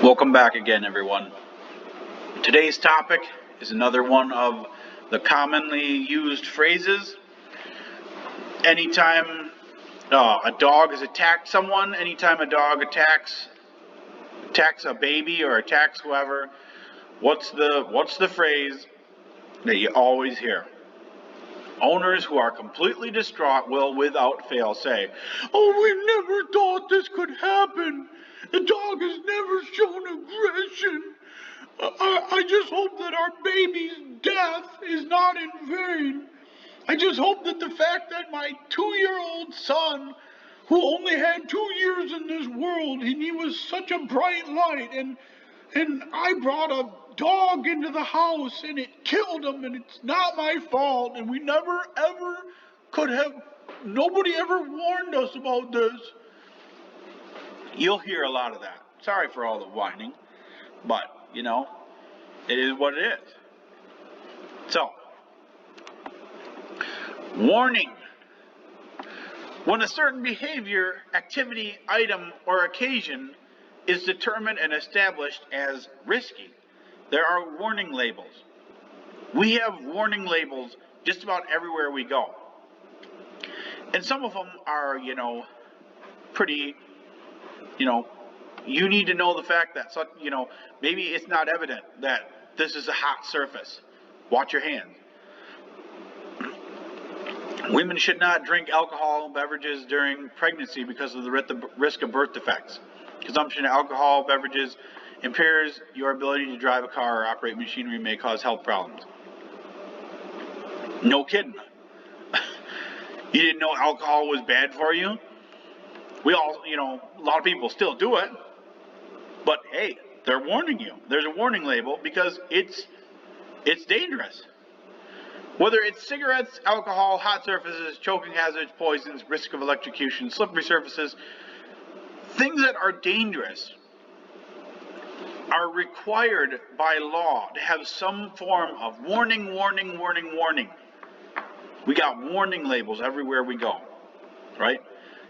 Welcome back again, everyone. Today's topic is another one of the commonly used phrases. Anytime a dog has attacked someone, anytime a dog attacks a baby or attacks whoever, what's the phrase that you always hear? Owners who are completely distraught will, without fail, say, "Oh, we never thought this could happen. The dog has never shown aggression. I just hope that our baby's death is not in vain. I just hope that the fact that my 2-year-old son, who only had 2 years in this world, and he was such a bright light, and I brought a dog into the house and it killed him, and it's not my fault, and we never ever could have, nobody ever warned us about this." You'll hear a lot of that. Sorry for all the whining, but it is what it is. So, warning. When a certain behavior, activity, item, or occasion is determined and established as risky, there are warning labels. We have warning labels just about everywhere we go. And some of them are, pretty, you need to know the fact that, maybe it's not evident that this is a hot surface. Watch your hands. Women should not drink alcohol beverages during pregnancy because of the risk of birth defects. Consumption of alcohol beverages impairs your ability to drive a car or operate machinery and may cause health problems. No kidding. You didn't know alcohol was bad for you? We all, a lot of people still do it. But hey, they're warning you. There's a warning label because it's dangerous. Whether it's cigarettes, alcohol, hot surfaces, choking hazards, poisons, risk of electrocution, slippery surfaces, things that are dangerous are required by law to have some form of warning. We got warning labels everywhere we go, right?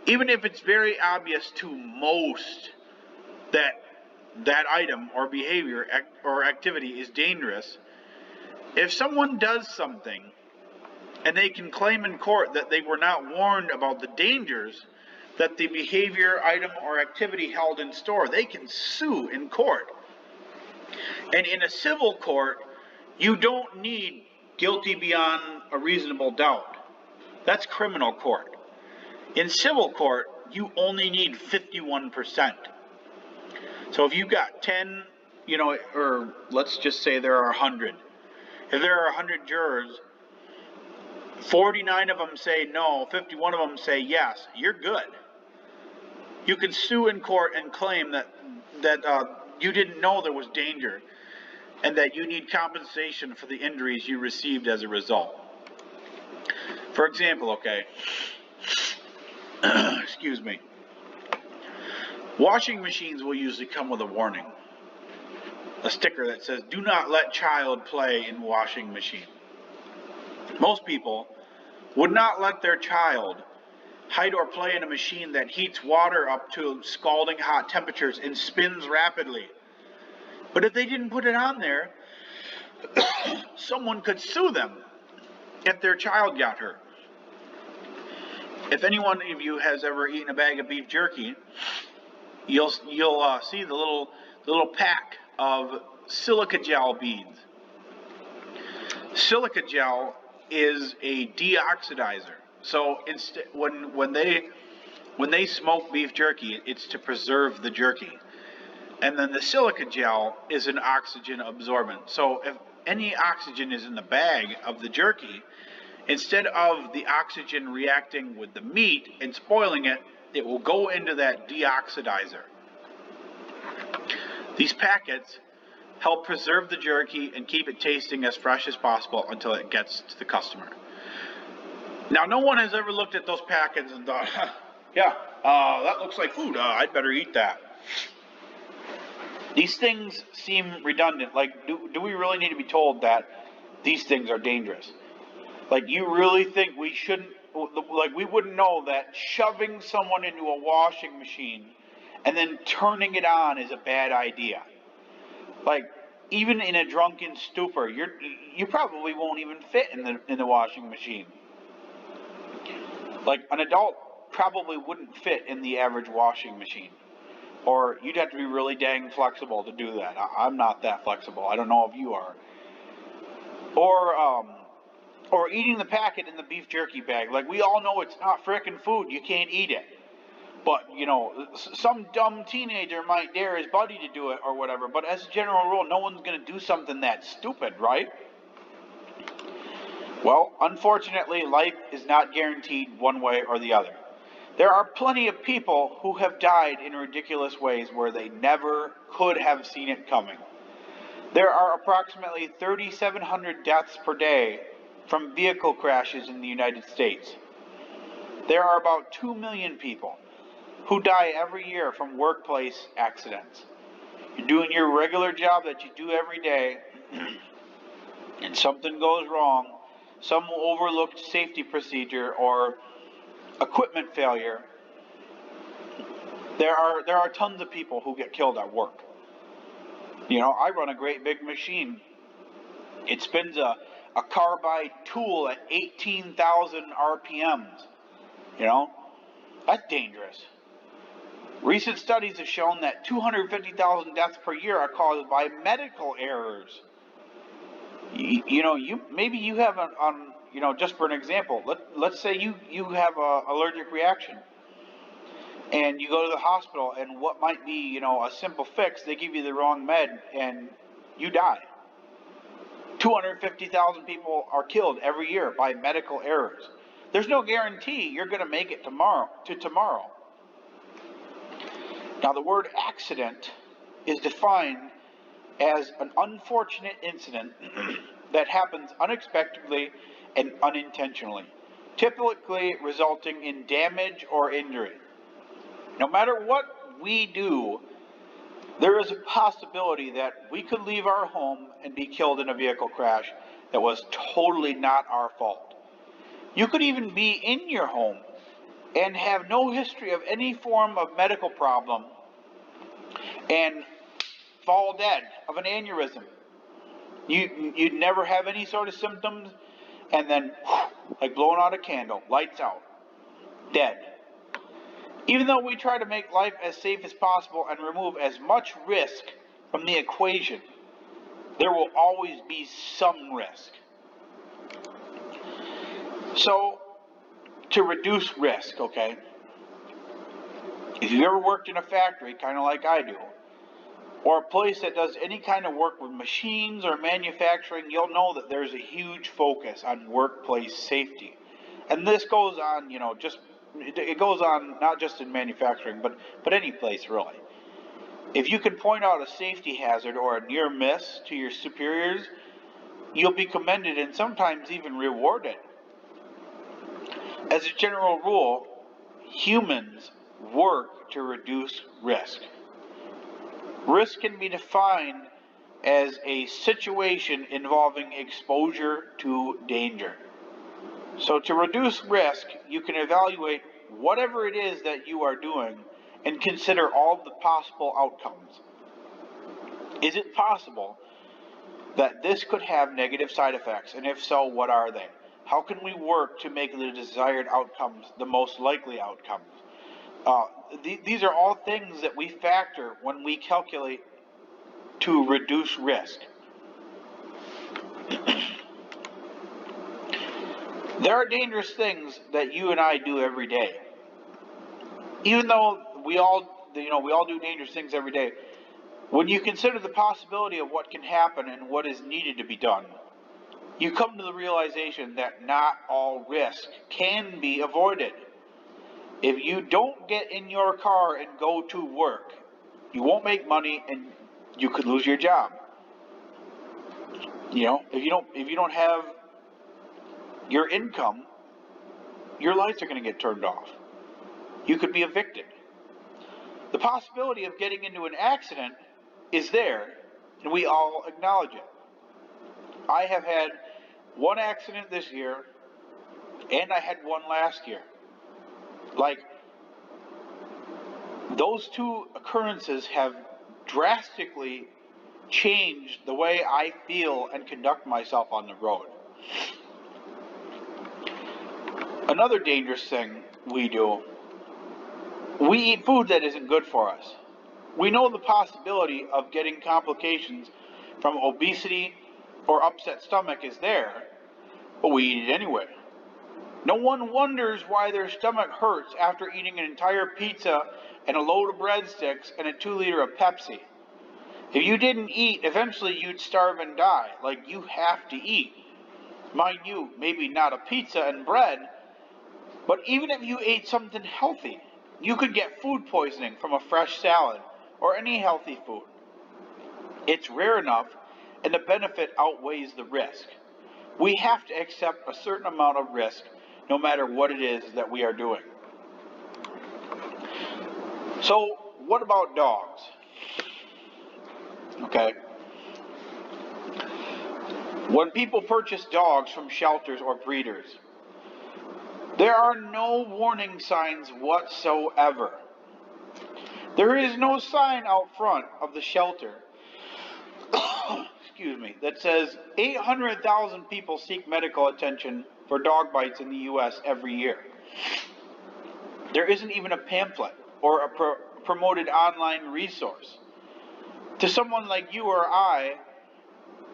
Even if it's very obvious to most that item or behavior or activity is dangerous, if someone does something and they can claim in court that they were not warned about the dangers that the behavior, item, or activity held in store, they can sue in court. And in a civil court, you don't need guilty beyond a reasonable doubt. That's criminal court. In civil court, you only need 51%. So if you've got 10, or let's just say there are 100. If there are 100 jurors, 49 of them say no, 51 of them say yes, you're good. You can sue in court and claim that you didn't know there was danger and that you need compensation for the injuries you received as a result. For example, excuse me. Washing machines will usually come with a warning. A sticker that says, "Do not let child play in washing machine." Most people would not let their child hide or play in a machine that heats water up to scalding hot temperatures and spins rapidly. But if they didn't put it on there, someone could sue them if their child got hurt. If any one of you has ever eaten a bag of beef jerky, you'll see the little pack of silica gel beads. Silica gel is a deoxidizer. So when they smoke beef jerky, it's to preserve the jerky. And then the silica gel is an oxygen absorbent. So if any oxygen is in the bag of the jerky, instead of the oxygen reacting with the meat and spoiling it, it will go into that deoxidizer. These packets help preserve the jerky and keep it tasting as fresh as possible until it gets to the customer. Now, no one has ever looked at those packets and thought, that looks like food. I'd better eat that. These things seem redundant. Like, do we really need to be told that these things are dangerous? Like, you really think we shouldn't, like, we wouldn't know that shoving someone into a washing machine and then turning it on is a bad idea. Like, even in a drunken stupor, you probably won't even fit in the washing machine. Like, an adult probably wouldn't fit in the average washing machine. Or you'd have to be really dang flexible to do that. I'm not that flexible. I don't know if you are. Or eating the packet in the beef jerky bag. Like, we all know it's not frickin' food. You can't eat it. But, some dumb teenager might dare his buddy to do it or whatever. But as a general rule, no one's going to do something that stupid, right? Well, unfortunately, life is not guaranteed one way or the other. There are plenty of people who have died in ridiculous ways where they never could have seen it coming. There are approximately 3,700 deaths per day from vehicle crashes in the United States. There are about 2 million people who die every year from workplace accidents. You're doing your regular job that you do every day, and something goes wrong, some overlooked safety procedure or equipment failure. There are tons of people who get killed at work. I run a great big machine. It spins a carbide tool at 18,000 RPMs. That's dangerous. Recent studies have shown that 250,000 deaths per year are caused by medical errors. Maybe you have just for an example, let's say you have a allergic reaction, and you go to the hospital, and what might be a simple fix, they give you the wrong med, and you die. 250,000 people are killed every year by medical errors. There's no guarantee you're going to make it tomorrow. Now, the word accident is defined as an unfortunate incident that happens unexpectedly and unintentionally, typically resulting in damage or injury. No matter what we do, there is a possibility that we could leave our home and be killed in a vehicle crash that was totally not our fault. You could even be in your home and have no history of any form of medical problem and fall dead of an aneurysm. You'd never have any sort of symptoms, and then, like blowing out a candle, lights out, dead. Even though we try to make life as safe as possible and remove as much risk from the equation, there will always be some risk. So, to reduce risk, okay? If you've ever worked in a factory, kind of like I do, or a place that does any kind of work with machines or manufacturing, you'll know that there's a huge focus on workplace safety. And this goes on, it goes on not just in manufacturing, but any place really. If you can point out a safety hazard or a near miss to your superiors, you'll be commended and sometimes even rewarded. As a general rule, humans work to reduce risk. Risk can be defined as a situation involving exposure to danger. So to reduce risk, you can evaluate whatever it is that you are doing and consider all the possible outcomes. Is it possible that this could have negative side effects? And if so, what are they? How can we work to make the desired outcomes the most likely outcomes? These are all things that we factor when we calculate to reduce risk. There are dangerous things that you and I do every day. Even though we all do dangerous things every day, when you consider the possibility of what can happen and what is needed to be done, you come to the realization that not all risk can be avoided. If you don't get in your car and go to work, you won't make money and you could lose your job. If you don't have your income, your lights are going to get turned off. You could be evicted. The possibility of getting into an accident is there, and we all acknowledge it. I have had one accident this year, and I had one last year. Like, Those two occurrences have drastically changed the way I feel and conduct myself on the road. Another dangerous thing we do, we eat food that isn't good for us. We know the possibility of getting complications from obesity or upset stomach is there, but we eat it anyway. No one wonders why their stomach hurts after eating an entire pizza and a load of breadsticks and a 2 liter of Pepsi. If you didn't eat, eventually you'd starve and die. Like, you have to eat. Mind you, maybe not a pizza and bread, but even if you ate something healthy, you could get food poisoning from a fresh salad or any healthy food. It's rare enough, and the benefit outweighs the risk. We have to accept a certain amount of risk no matter what it is that we are doing. So, what about dogs? Okay. When people purchase dogs from shelters or breeders, there are no warning signs whatsoever. There is no sign out front of the shelter excuse me, that says 800,000 people seek medical attention for dog bites in the U.S. every year. There isn't even a pamphlet or a promoted online resource. To someone like you or I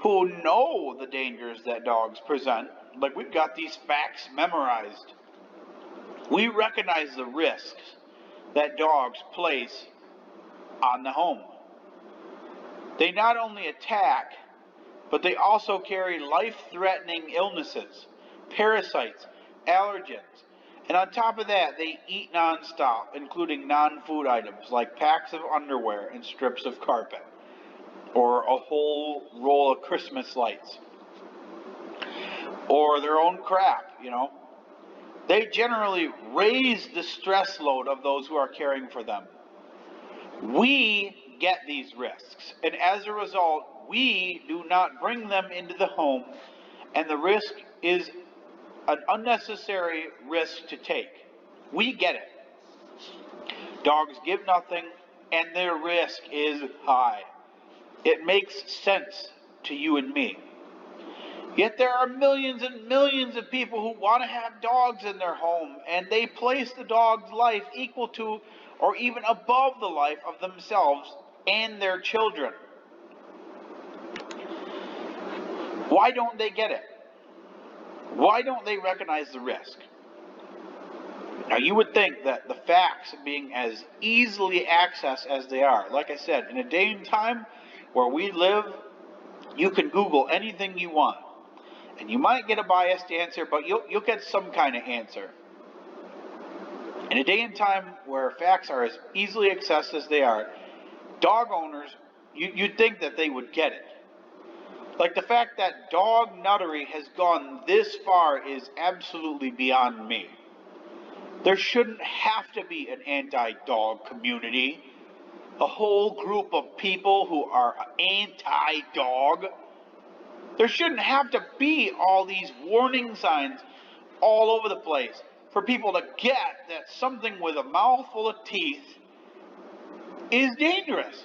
who know the dangers that dogs present, like we've got these facts memorized, we recognize the risks that dogs place on the home. They not only attack, but they also carry life-threatening illnesses, parasites, allergens, and on top of that, they eat nonstop, including non-food items like packs of underwear and strips of carpet, or a whole roll of Christmas lights, or their own crap, They generally raise the stress load of those who are caring for them. We get these risks, and as a result, we do not bring them into the home, and the risk is an unnecessary risk to take. We get it. Dogs give nothing, and their risk is high. It makes sense to you and me. Yet there are millions and millions of people who want to have dogs in their home, and they place the dog's life equal to or even above the life of themselves and their children. Why don't they get it? Why don't they recognize the risk? Now, you would think that the facts being as easily accessed as they are, like I said, in a day and time where we live, you can Google anything you want. And you might get a biased answer, but you'll get some kind of answer. In a day and time where facts are as easily accessed as they are, dog owners, you'd think that they would get it. Like, the fact that dog nuttery has gone this far is absolutely beyond me. There shouldn't have to be an anti-dog community, a whole group of people who are anti-dog. There shouldn't have to be all these warning signs all over the place for people to get that something with a mouthful of teeth is dangerous.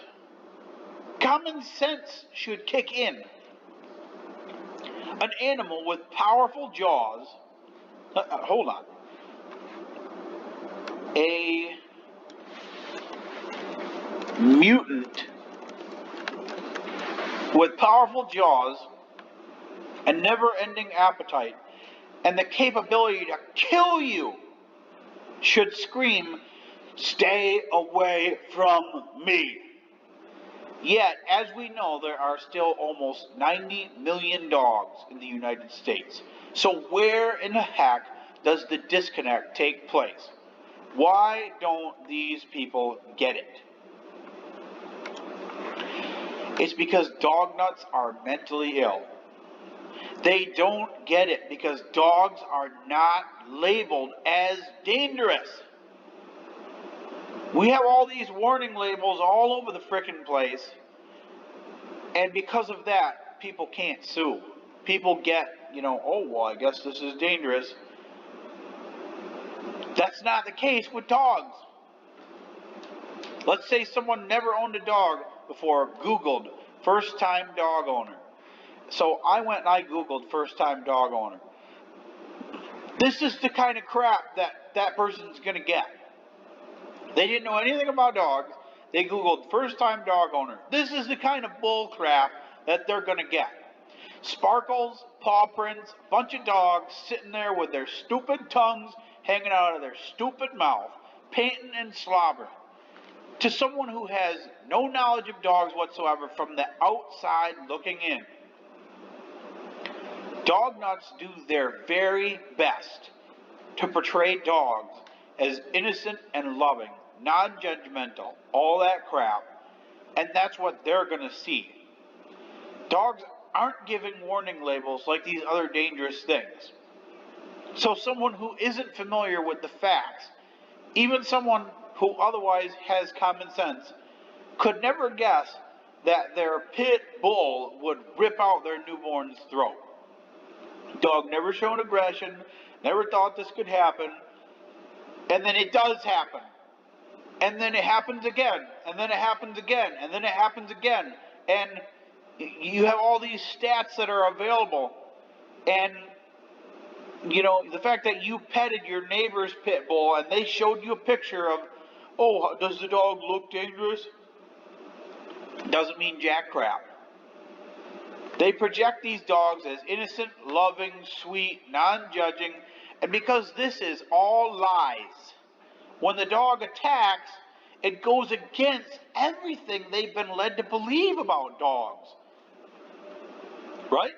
Common sense should kick in. An animal with powerful jaws, hold on, a mutant with powerful jaws, a never-ending appetite, and the capability to kill you should scream, "Stay away from me." Yet, as we know, there are still almost 90 million dogs in the United States. So where in the heck does the disconnect take place? Why don't these people get it? It's because dog nuts are mentally ill. They don't get it because dogs are not labeled as dangerous. We have all these warning labels all over the frickin' place, and because of that, people can't sue. People get, oh, well, I guess this is dangerous. That's not the case with dogs. Let's say someone never owned a dog before, Googled first time dog owner. So I went and I Googled first time dog owner. This is the kind of crap that person's going to get. They didn't know anything about dogs. They Googled first time dog owner. This is the kind of bull crap that they're going to get. Sparkles, paw prints, bunch of dogs sitting there with their stupid tongues hanging out of their stupid mouth, panting and slobbering. To someone who has no knowledge of dogs whatsoever from the outside looking in. Dog nuts do their very best to portray dogs as innocent and loving, non-judgmental, all that crap, and that's what they're going to see. Dogs aren't giving warning labels like these other dangerous things. So someone who isn't familiar with the facts, even someone who otherwise has common sense, could never guess that their pit bull would rip out their newborn's throat. Dog never showed aggression, never thought this could happen, and then it does happen. And then it happens again, and then it happens again, and then it happens again. And you have all these stats that are available. And, you know, the fact that you petted your neighbor's pit bull and they showed you a picture of, oh, does the dog look dangerous? Doesn't mean jack crap. They project these dogs as innocent, loving, sweet, non-judging, and because this is all lies, when the dog attacks, it goes against everything they've been led to believe about dogs. Right?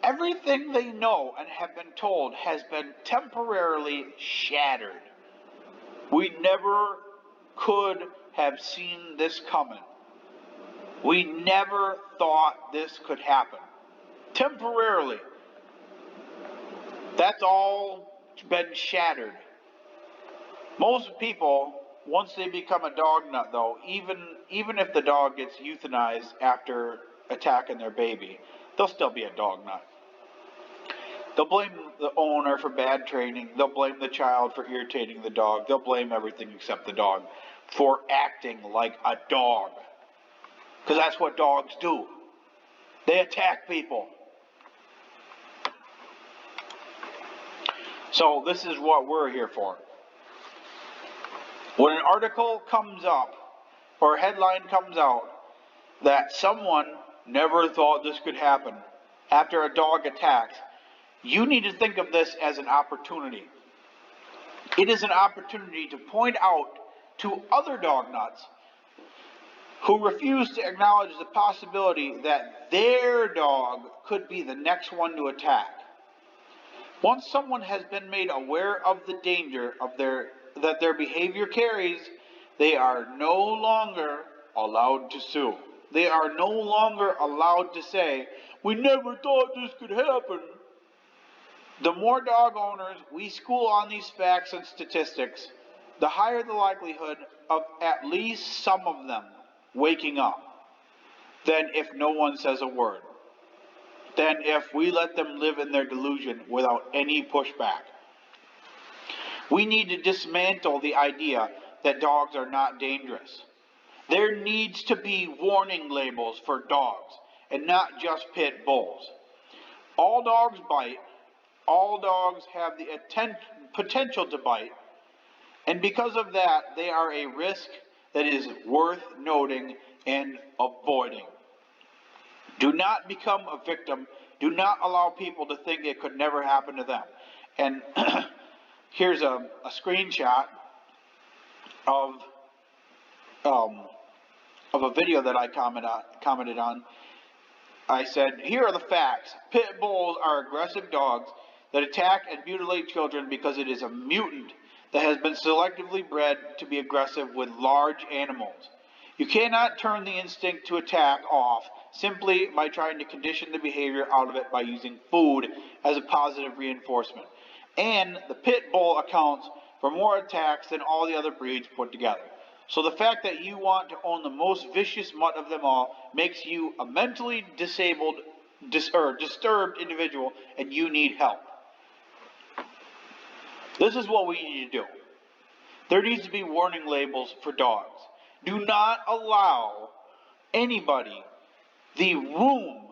Everything they know and have been told has been temporarily shattered. We never could have seen this coming. We never thought this could happen. Temporarily. That's all been shattered. Most people, once they become a dog nut though, even if the dog gets euthanized after attacking their baby, they'll still be a dog nut. They'll blame the owner for bad training. They'll blame the child for irritating the dog. They'll blame everything except the dog for acting like a dog. Because that's what dogs do. They attack people. So this is what we're here for. When an article comes up or a headline comes out that someone never thought this could happen after a dog attacks, you need to think of this as an opportunity. It is an opportunity to point out to other dog nuts who refuse to acknowledge the possibility that their dog could be the next one to attack. Once someone has been made aware of the danger of that their behavior carries, they are no longer allowed to sue. They are no longer allowed to say, "We never thought this could happen." The more dog owners we school on these facts and statistics, the higher the likelihood of at least some of them waking up than if no one says a word. Than if we let them live in their delusion without any pushback. We need to dismantle the idea that dogs are not dangerous. There needs to be warning labels for dogs and not just pit bulls. All dogs bite. All dogs have the potential to bite. And because of that, they are a risk that is worth noting and avoiding. Do not become a victim. Do not allow people to think it could never happen to them. And here's a screenshot of a video that I commented on. I said, "Here are the facts. Pit bulls are aggressive dogs that attack and mutilate children because it is a mutant that has been selectively bred to be aggressive with large animals. You cannot turn the instinct to attack off simply by trying to condition the behavior out of it by using food as a positive reinforcement. And the pit bull accounts for more attacks than all the other breeds put together. So the fact that you want to own the most vicious mutt of them all makes you a mentally disabled or disturbed individual, and you need help." This is what we need to do. There needs to be warning labels for dogs. Do not allow anybody the room,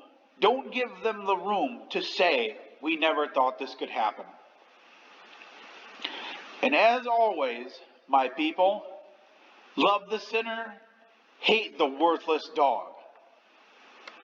don't give them the room to say, we never thought this could happen. And as always, my people, love the sinner, hate the worthless dog.